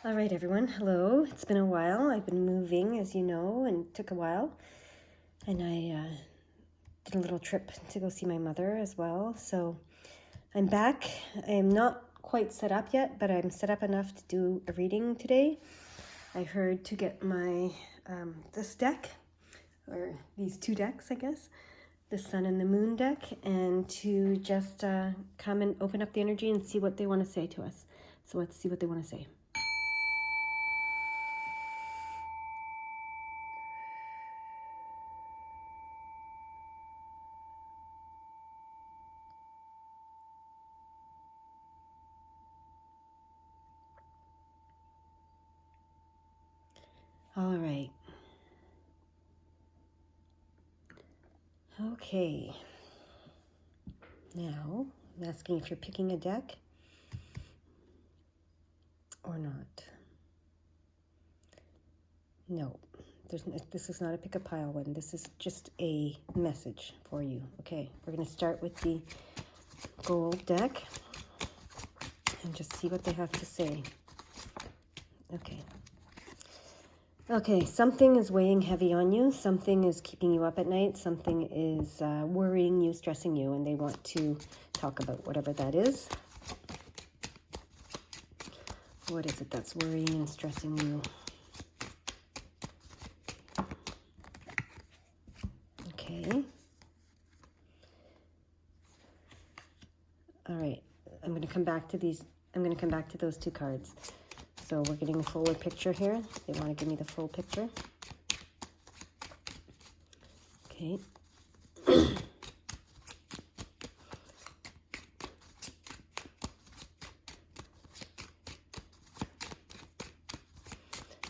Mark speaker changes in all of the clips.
Speaker 1: All right, everyone. Hello. It's been a while. I've been moving, as you know, and it took a while. And I did a little trip to go see my mother as well. So I'm back. I am not quite set up yet, but I'm set up enough to do a reading today. I heard to get my this deck, or these two decks, I guess, the Sun and the Moon deck, and to just come and open up the energy and see what they want to say to us. So let's see what they want to say. All right. Okay. Now, I'm asking if you're picking a deck or not. No, this is not a pick a pile one. This is just a message for you. Okay, we're going to start with the gold deck and just see what they have to say. Okay, something is weighing heavy on you. Something is keeping you up at night. Something is worrying you, stressing you, and they want to talk about whatever that is. What is it that's worrying and stressing you? Okay. All right. I'm going to come back to these. I'm going to come back to those two cards. So we're getting a fuller picture here. They want to give me the full picture. Okay.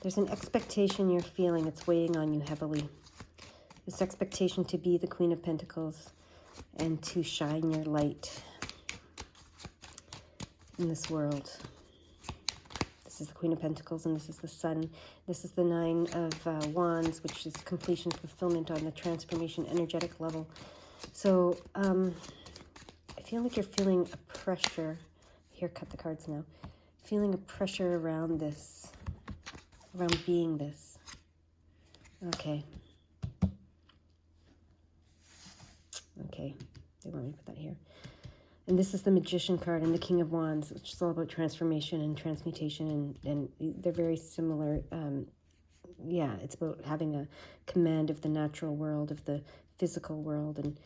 Speaker 1: There's an expectation you're feeling. It's weighing on you heavily. This expectation to be the Queen of Pentacles and to shine your light in this world. This is the Queen of Pentacles, and this is the Sun. This is the Nine of Wands, which is completion, fulfillment on the transformation energetic level. So I feel like you're feeling a pressure. Here, cut the cards now. Feeling a pressure around this, around being this. Okay. Okay, they want me to put that here. And this is the Magician card and the King of Wands, which is all about transformation and transmutation, and they're very similar. Yeah, it's about having a command of the natural world, of the physical world, and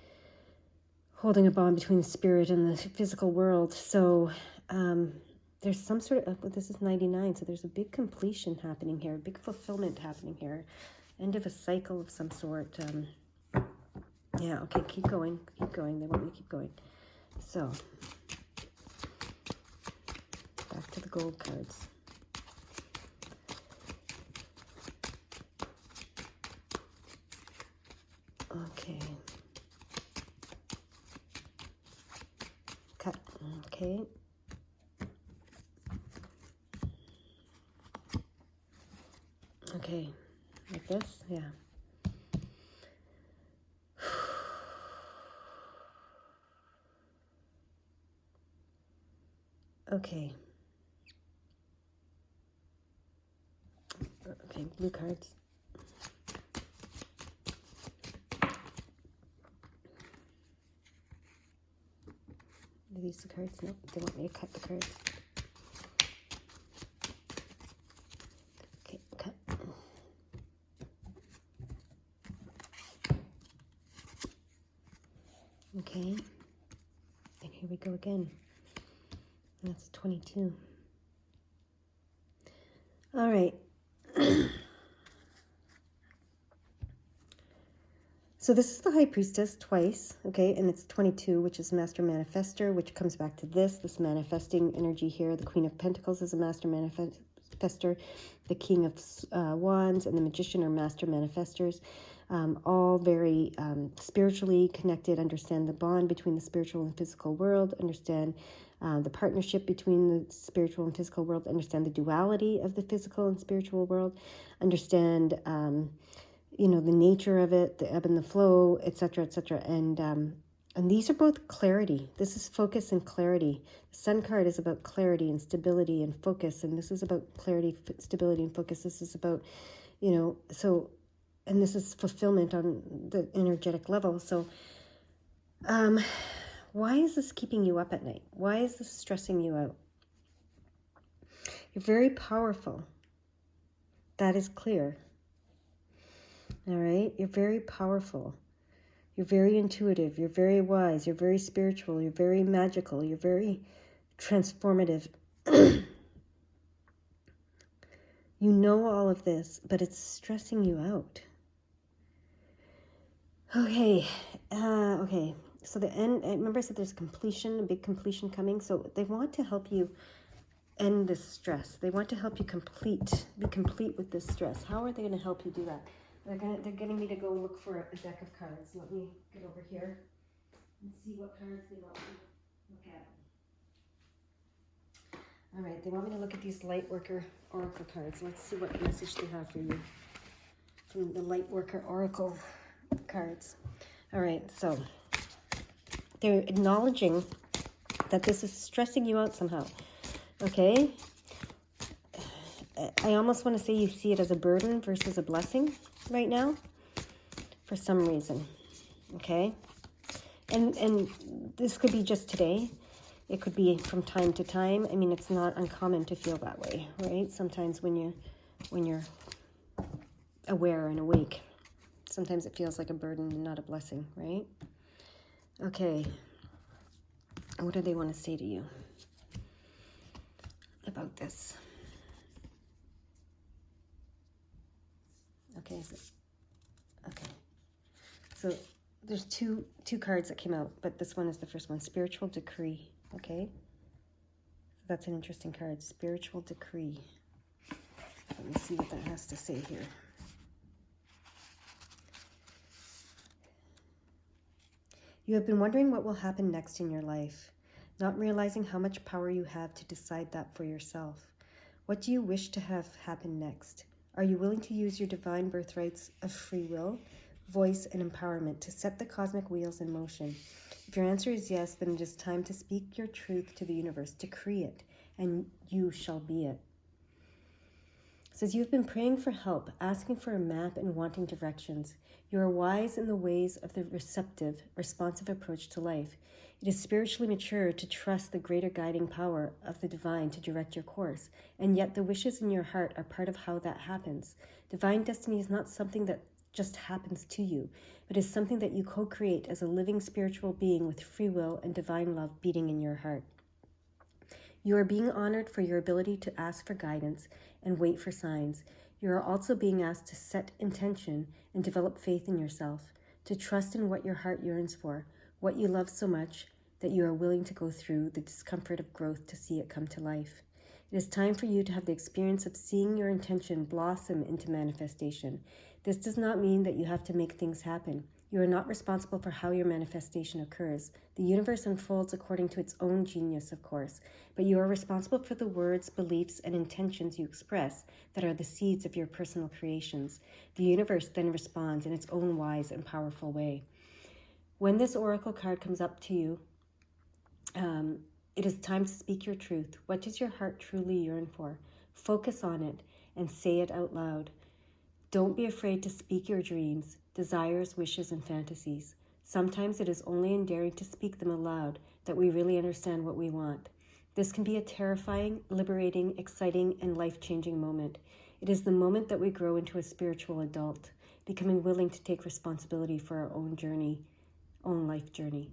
Speaker 1: holding a bond between the spirit and the physical world. So there's some sort of, well, this is 99, so there's a big completion happening here, a big fulfillment happening here, end of a cycle of some sort. Yeah, okay, keep going. They want me to keep going. So, back to the gold cards. Okay. Cut. Okay. Okay. Like this? Yeah. Okay. Okay, blue cards. Are these the cards? Nope, they want me to cut the cards. Okay, cut. Okay. And here we go again. And that's 22. All right. So this is the High Priestess twice, okay, and it's 22, which is Master Manifester, which comes back to this manifesting energy here. The Queen of Pentacles is a Master Manifester. The King of Wands and the Magician are Master Manifestors. All very spiritually connected, understand the bond between the spiritual and physical world, understand the partnership between the spiritual and physical world, understand the duality of the physical and spiritual world, understand the nature of it, the ebb and the flow, etc., etc. And And these are both clarity. This is focus and clarity. The Sun card is about clarity and stability and focus. And this is about clarity, stability, and focus. This is about, and this is fulfillment on the energetic level. So why is this keeping you up at night? Why is this stressing you out? You're very powerful. That is clear. All right? You're very powerful. You're very intuitive. You're very wise. You're very spiritual. You're very magical. You're very transformative. You know all of this, but it's stressing you out. Okay. Okay. So the end, remember I said there's completion, a big completion coming. So they want to help you end this stress. They want to help you be complete with this stress. How are they going to help you do that? They're getting me to go look for a deck of cards. Let me get over here and see what cards they want me to look at. All right, they want me to look at these Lightworker Oracle cards. Let's see what message they have for you from the Lightworker Oracle cards. All right, so they're acknowledging that this is stressing you out somehow. Okay? I almost want to say you see it as a burden versus a blessing right now for some reason. Okay? And this could be just today. It could be from time to time. I mean, it's not uncommon to feel that way, right? Sometimes when you're aware and awake, sometimes it feels like a burden and not a blessing, right? Okay. What do they want to say to you about this? Okay. So there's two cards that came out, but this one is the first one. Spiritual Decree. Okay. So that's an interesting card. Spiritual Decree. Let me see what that has to say here. You have been wondering what will happen next in your life, not realizing how much power you have to decide that for yourself. What do you wish to have happen next? Are you willing to use your divine birthrights of free will, voice, and empowerment to set the cosmic wheels in motion? If your answer is yes, then it is time to speak your truth to the universe, decree it, and you shall be it. It says you've been praying for help, asking for a map and wanting directions. You are wise in the ways of the receptive, responsive approach to life. It is spiritually mature to trust the greater guiding power of the divine to direct your course, and yet the wishes in your heart are part of how that happens. Divine destiny is not something that just happens to you, but is something that you co-create as a living spiritual being with free will and divine love beating in your heart. You are being honored for your ability to ask for guidance and wait for signs. You are also being asked to set intention and develop faith in yourself, to trust in what your heart yearns for, what you love so much that you are willing to go through the discomfort of growth to see it come to life. It is time for you to have the experience of seeing your intention blossom into manifestation. This does not mean that you have to make things happen. You are not responsible for how your manifestation occurs. The universe unfolds according to its own genius, of course, but you are responsible for the words, beliefs, and intentions you express that are the seeds of your personal creations. The universe then responds in its own wise and powerful way. When this oracle card comes up to you, it is time to speak your truth. What does your heart truly yearn for? Focus on it and say it out loud. Don't be afraid to speak your dreams, desires, wishes, and fantasies. Sometimes it is only in daring to speak them aloud that we really understand what we want. This can be a terrifying, liberating, exciting, and life-changing moment. It is the moment that we grow into a spiritual adult, becoming willing to take responsibility for our own life journey.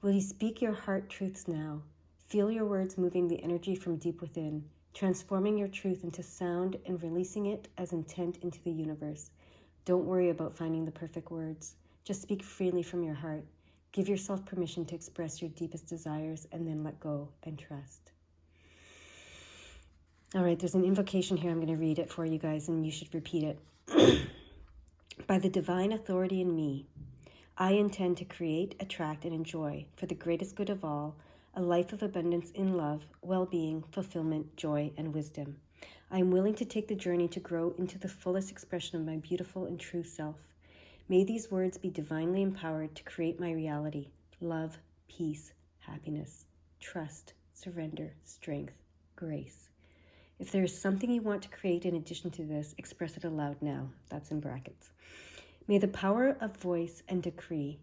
Speaker 1: Will you speak your heart truths now? Feel your words moving the energy from deep within, transforming your truth into sound and releasing it as intent into the universe. Don't worry about finding the perfect words. Just speak freely from your heart. Give yourself permission to express your deepest desires and then let go and trust. All right, there's an invocation here. I'm going to read it for you guys and you should repeat it. By the divine authority in me, I intend to create, attract, and enjoy, for the greatest good of all, a life of abundance in love, well-being, fulfillment, joy, and wisdom. I am willing to take the journey to grow into the fullest expression of my beautiful and true self. May these words be divinely empowered to create my reality. love, peace, happiness, trust, surrender, strength, grace. If there is something you want to create in addition to this, express it aloud now. That's in brackets. May the power of voice and decree,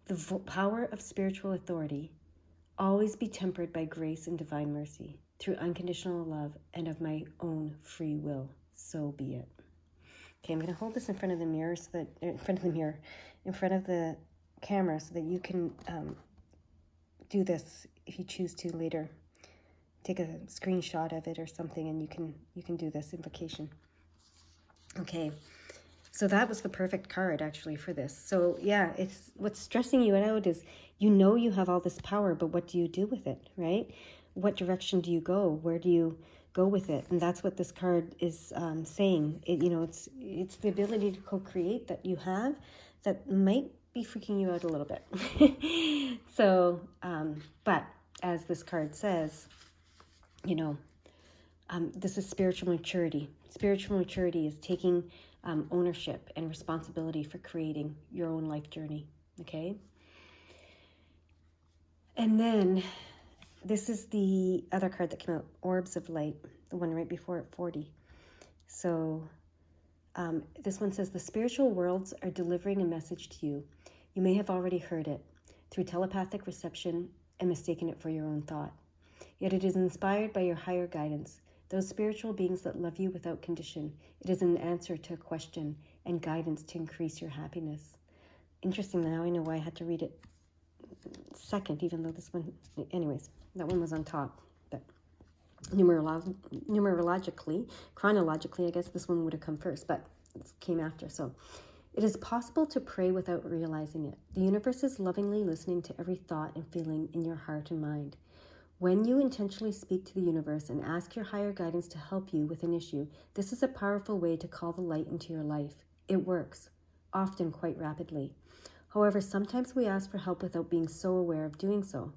Speaker 1: the power of spiritual authority, always be tempered by grace and divine mercy, through unconditional love and of my own free will. So be it. Okay, I'm going to hold this in front of the mirror, in front of the camera, so that you can do this if you choose to later. Take a screenshot of it or something, and you can do this invocation. Okay, so that was the perfect card actually for this. So yeah, it's what's stressing you out is you have all this power, but what do you do with it, right? What direction do you go? Where do you go with it? And that's what this card is saying. It's the ability to co-create that you have that might be freaking you out a little bit. So, but as this card says, this is spiritual maturity. Spiritual maturity is taking ownership and responsibility for creating your own life journey, okay? And then this is the other card that came out, Orbs of Light, the one right before it, 40. So this one says, the spiritual worlds are delivering a message to you. You may have already heard it through telepathic reception and mistaken it for your own thought. Yet it is inspired by your higher guidance, those spiritual beings that love you without condition. It is an answer to a question and guidance to increase your happiness. Interesting, now I know why I had to read it second, even though this one, anyways, that one was on top. But numerologically, chronologically, I guess this one would have come first, but it came after. So it is possible to pray without realizing it. The universe is lovingly listening to every thought and feeling in your heart and mind. When you intentionally speak to the universe and ask your higher guidance to help you with an issue, this is a powerful way to call the light into your life. It works, often quite rapidly. However, sometimes we ask for help without being so aware of doing so.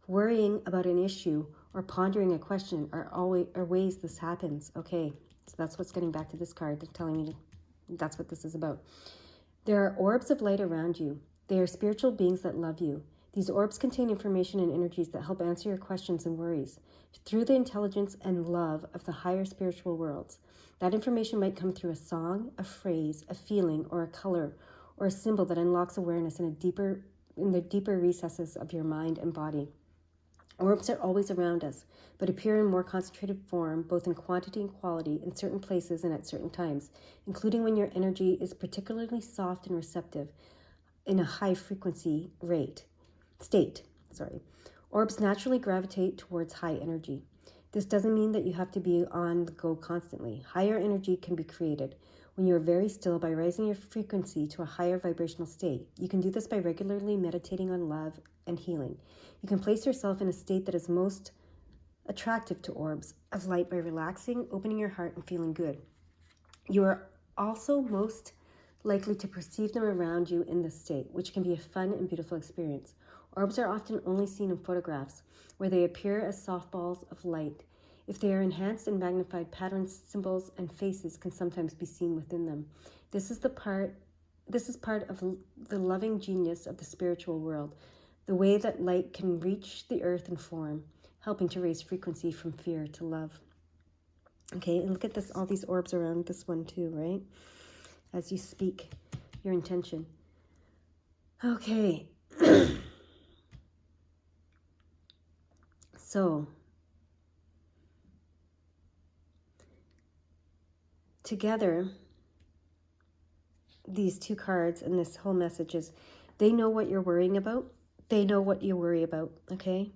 Speaker 1: Worrying about an issue or pondering a question are ways this happens. Okay, so that's what's getting back to this card. They're telling me that's what this is about. There are orbs of light around you. They are spiritual beings that love you. These orbs contain information and energies that help answer your questions and worries through the intelligence and love of the higher spiritual worlds. That information might come through a song, a phrase, a feeling, or a color, or a symbol that unlocks awareness in the deeper recesses of your mind and body. Orbs are always around us, but appear in more concentrated form, both in quantity and quality, in certain places and at certain times, including when your energy is particularly soft and receptive in a high frequency state. Orbs naturally gravitate towards high energy. This doesn't mean that you have to be on the go constantly. Higher energy can be created when you are very still by raising your frequency to a higher vibrational state. You can do this by regularly meditating on love and healing. You can place yourself in a state that is most attractive to orbs of light by relaxing, opening your heart, and feeling good. You are also most likely to perceive them around you in this state, which can be a fun and beautiful experience. Orbs are often only seen in photographs, where they appear as soft balls of light. If they are enhanced and magnified, patterns, symbols, and faces can sometimes be seen within them. This is part of the loving genius of the spiritual world, the way that light can reach the earth and form, helping to raise frequency from fear to love. Okay, and look at this, all these orbs around this one too, right? As you speak your intention. Okay. So, together, these two cards and this whole message is, they know what you're worrying about. They know what you worry about, okay?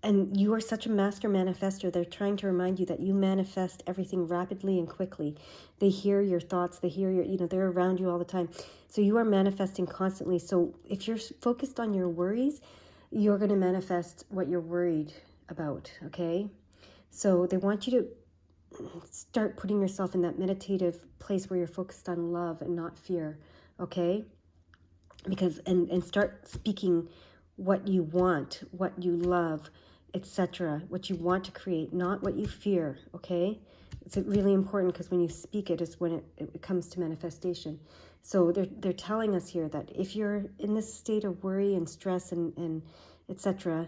Speaker 1: And you are such a master manifester. They're trying to remind you that you manifest everything rapidly and quickly. They hear your thoughts. They hear they're around you all the time. So you are manifesting constantly. So if you're focused on your worries, you're going to manifest what you're worried about, okay? So they want you to start putting yourself in that meditative place where you're focused on love and not fear, okay? Because and start speaking what you want, what you love, etc., what you want to create, not what you fear, okay? It's really important, because when you speak it is when it comes to manifestation. So they're telling us here that if you're in this state of worry and stress and etc.,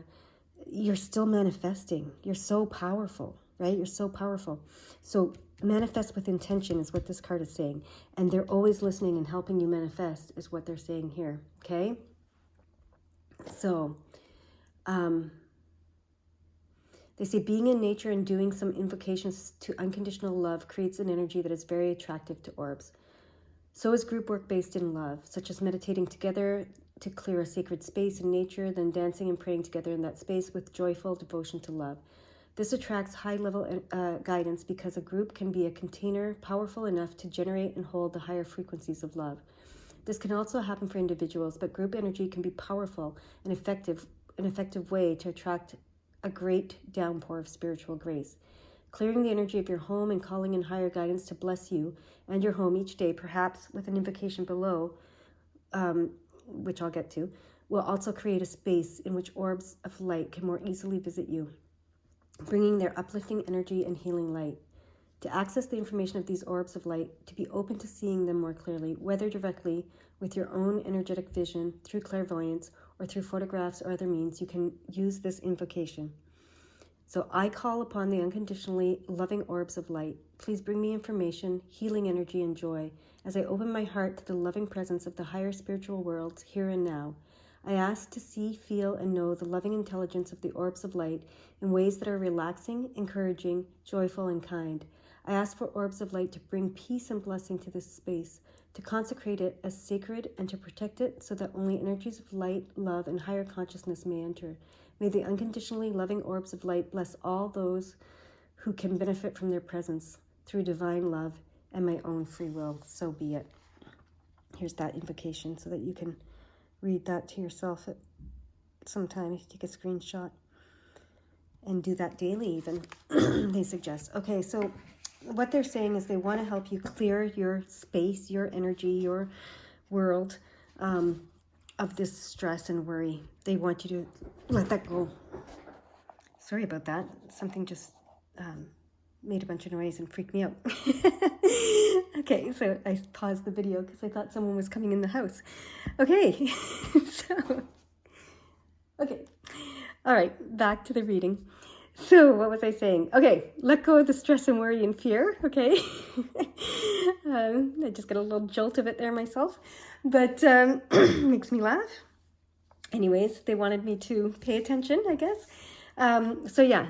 Speaker 1: you're still manifesting. You're so powerful, right? You're so powerful. So manifest with intention is what this card is saying. And they're always listening and helping you manifest is what they're saying here, okay? So they say being in nature and doing some invocations to unconditional love creates an energy that is very attractive to orbs. So is group work based in love, such as meditating together to clear a sacred space in nature, then dancing and praying together in that space with joyful devotion to love. This attracts high-level guidance because a group can be a container powerful enough to generate and hold the higher frequencies of love. This can also happen for individuals, but group energy can be powerful and an effective way to attract a great downpour of spiritual grace. Clearing the energy of your home and calling in higher guidance to bless you and your home each day, perhaps with an invocation below, which I'll get to, will also create a space in which orbs of light can more easily visit you, bringing their uplifting energy and healing light. To access the information of these orbs of light, to be open to seeing them more clearly, whether directly with your own energetic vision, through clairvoyance, or through photographs or other means, you can use this invocation. So I call upon the unconditionally loving orbs of light. Please bring me information, healing energy, and joy as I open my heart to the loving presence of the higher spiritual worlds here and now. I ask to see, feel, and know the loving intelligence of the orbs of light in ways that are relaxing, encouraging, joyful, and kind. I ask for orbs of light to bring peace and blessing to this space, to consecrate it as sacred and to protect it so that only energies of light, love, and higher consciousness may enter. May the unconditionally loving orbs of light bless all those who can benefit from their presence through divine love and my own free will. So be it. Here's that invocation so that you can read that to yourself at some time. If you take a screenshot and do that daily even, they suggest. Okay, so what they're saying is they want to help you clear your space, your energy, your world, of this stress and worry. They want you to let that go. Sorry about that. Something just made a bunch of noise and freaked me out. Okay, so I paused the video because I thought someone was coming in the house. Okay, so, okay. All right, back to the reading. So what was I saying? Okay, let go of the stress and worry and fear, okay? I just got a little jolt of it there myself, but makes me laugh. Anyways, they wanted me to pay attention, I guess. So yeah,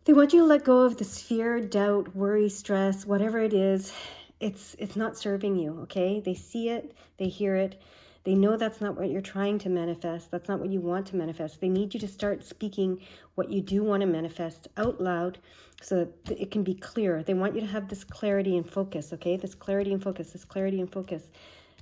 Speaker 1: they want you to let go of this fear, doubt, worry, stress, whatever it is. It's not serving you, okay? They see it, they hear it. They know that's not what you're trying to manifest. That's not what you want to manifest. They need you to start speaking what you do want to manifest out loud so that it can be clear. They want you to have this clarity and focus, okay? This clarity and focus, this clarity and focus.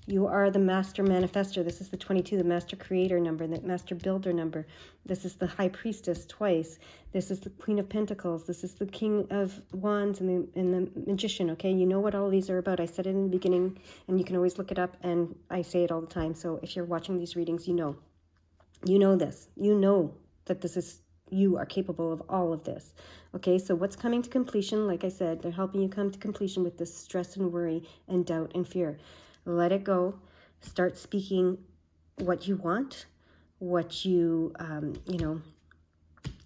Speaker 1: You are the master manifester. This is the 22, the master creator number, the master builder number. This is the high priestess twice. This is the queen of pentacles. This is the king of wands and the magician, okay? You know what all these are about. I said it in the beginning, and you can always look it up, and I say it all the time. So if you're watching these readings, you know. You know this. You know that this is, you are capable of all of this. Okay, so what's coming to completion? Like I said, they're helping you come to completion with this stress and worry and doubt and fear. Let it go. Start speaking what you want, what you,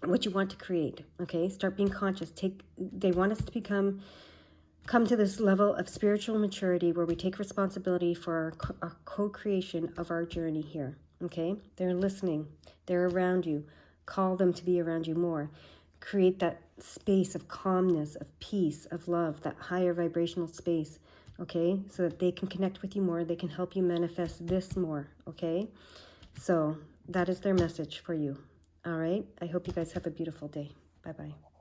Speaker 1: what you want to create. Okay, start being conscious. They want us to come to this level of spiritual maturity where we take responsibility for our co-creation of our journey here. Okay, they're listening. They're around you. Call them to be around you more. Create that space of calmness, of peace, of love, that higher vibrational space. Okay, so that they can connect with you more, they can help you manifest this more, okay? So that is their message for you, all right? I hope you guys have a beautiful day. Bye-bye.